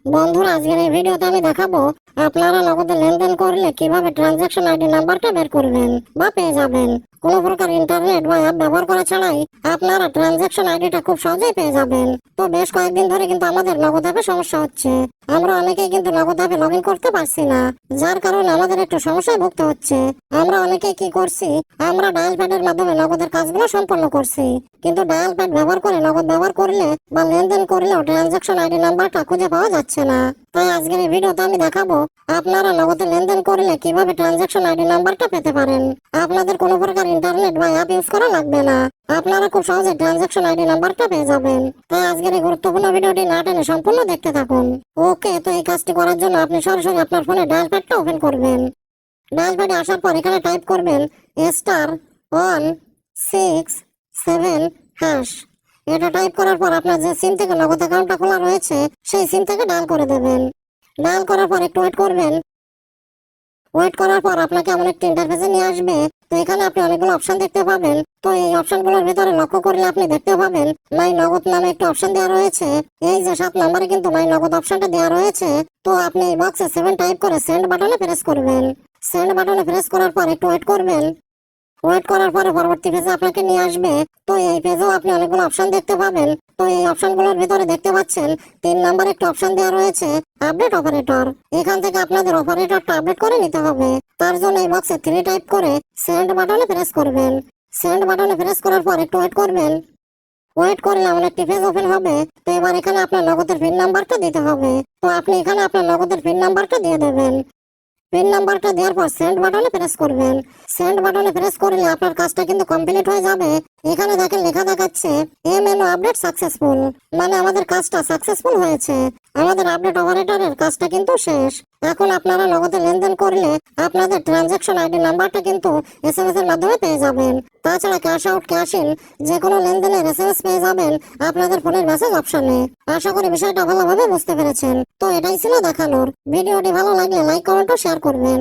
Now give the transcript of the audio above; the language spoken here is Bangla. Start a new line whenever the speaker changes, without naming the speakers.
বন্ধুরা, আজকের এই ভিডিওতে আমি দেখাবো আপনারা নগদে লেনদেন করলে কিভাবে ট্রানজাকশন আইডি নাম্বারটা বের করবেন বা পেয়ে যাবেন। কোনো প্রকার ইন্টারনেট বা অ্যাপ ব্যবহার করা ছাড়াই আপনারা ট্রানজাকশন আইডিটা খুব সহজেই পেয়ে যাবেন। তো বেশ কয়েকদিন ধরে কিন্তু আমাদের নগদ অ্যাপে সমস্যা হচ্ছে। আমরা অনেকেই কিন্তু নগদ অ্যাপে লগ ইন করতে পারছি না, যার কারণে আমাদের একটু সমস্যায় ভুগতে হচ্ছে। আমরা অনেকেই কি করছি, আমরা ডায়াল প্যাডের মাধ্যমে নগদের কাজগুলো সম্পন্ন করছি, কিন্তু ডায়াল প্যাড ব্যবহার করে নগদ ব্যবহার করলে বা লেনদেন করলেও ট্রানজাকশন আইডি নাম্বারটা খুঁজে পাওয়া যাচ্ছে না। তাই আজকের এই ভিডিওতে আমি দেখাবো আপনারা নগদে লেনদেন করলে কিভাবে ট্রানজাকশন আইডি নাম্বারটা পেতে পারেন। আপনাদের কোনো প্রকার ইন্টারনেট বা অ্যাপ ইউজ করা লাগবে না, আপনারা খুব সহজে ট্রানজাকশন আইডি নাম্বারটা পেয়ে যাবেন। তাই আজকের এই গুরুত্বপূর্ণ ভিডিওটি না টেনে সম্পূর্ণ দেখতে থাকুন। ওকে, তো এই কাজটি করার জন্য আপনি সরাসরি আপনার ফোনে ডায়াল প্যাডটা ওপেন করবেন। ডায়াল প্যাডে আসার পর এখানে টাইপ করবেন *167#। এটা টাইপ করার পর আপনার যে সিম থেকে নগদ অ্যাকাউন্টটা খোলা রয়েছে সেই সিম থেকে ডায়াল করে দেবেন। ডায়াল করার পর একটু ওয়েট করবেন। ওয়েট করার পর আপনাকে এমন একটি ইন্টারফেসে নিয়ে আসবে। তো এখানে আপনি অনেকগুলো অপশন দেখতে পাবেন। তো এই অপশনগুলোর ভিতরে লক্ষ্য করলে আপনি দেখতে পাবেন মাই নগদ নামে একটা অপশন দেওয়া রয়েছে। এই যে 7 নম্বরে কিন্তু মাই নগদ অপশনটা দেওয়া রয়েছে। তো আপনি এই বক্সে 7 টাইপ করে সেন্ড বাটনে প্রেস করবেন। সেন্ড বাটনে প্রেস করার পর একটু ওয়েট করবেন। ওয়েট করার পরে পরবর্তী পেজে আপনাকে নিয়ে আসবে। তো এই পেজেও আপনি অনেকগুলো অপশন দেখতে পাবেন। তো এই অপশনগুলোর ভিতরে দেখতে পাচ্ছেন 3 নম্বরে একটা অপশন দেওয়া রয়েছে আপডেট অপারেটর। এখান থেকে আপনাদের অপারেটরটা আপডেট করে নিতে হবে। তার জন্য এই বক্সে 3 টাইপ করে সেন্ড বাটনে প্রেস করবেন। সেন্ড বাটনে প্রেস করার পর একটু ওয়েট করবেন। ওয়েট করলে এমন একটি পেজ ওপেন হবে। তো এবার এখানে আপনার নগদের পিন নাম্বারটা দিতে হবে। তো আপনি এখানে আপনার নগদের পিন নাম্বারটা দিয়ে দেবেন। পিন নাম্বারটা দেওয়ার পর সেন্ড বাটনে প্রেস করবেন। সেন্ড বাটনে প্রেস করলে আপনার কাজটা কিন্তু কমপ্লিট হয়ে যাবে। এখানে দেখেন লেখা দেখাচ্ছে MNO আপডেট সাকসেসফুল, মানে আমাদের কাজটা সাকসেসফুল হয়েছে। আমাদের আপডেট অপারেটরের কাজটা কিন্তু শেষ। এখন আপনারা নগদে লেনদেন করলে আপনাদের ট্রানজাকশন আইডি নাম্বারটা কিন্তু SMS এর মাধ্যমে পেয়ে যাবেন। তাছাড়া ক্যাশ আউট, ক্যাশ ইন যে কোনো লেনদেনের SMS পেয়ে যাবেন আপনাদের ফোনের মেসেজ অপশনে। আশা করি বিষয়টা ভালোভাবে বুঝতে পেরেছেন। তো এটাই ছিল দেখানোর। ভিডিওটি ভালো লাগলে লাইক, কমেন্ট ও শেয়ার করবেন।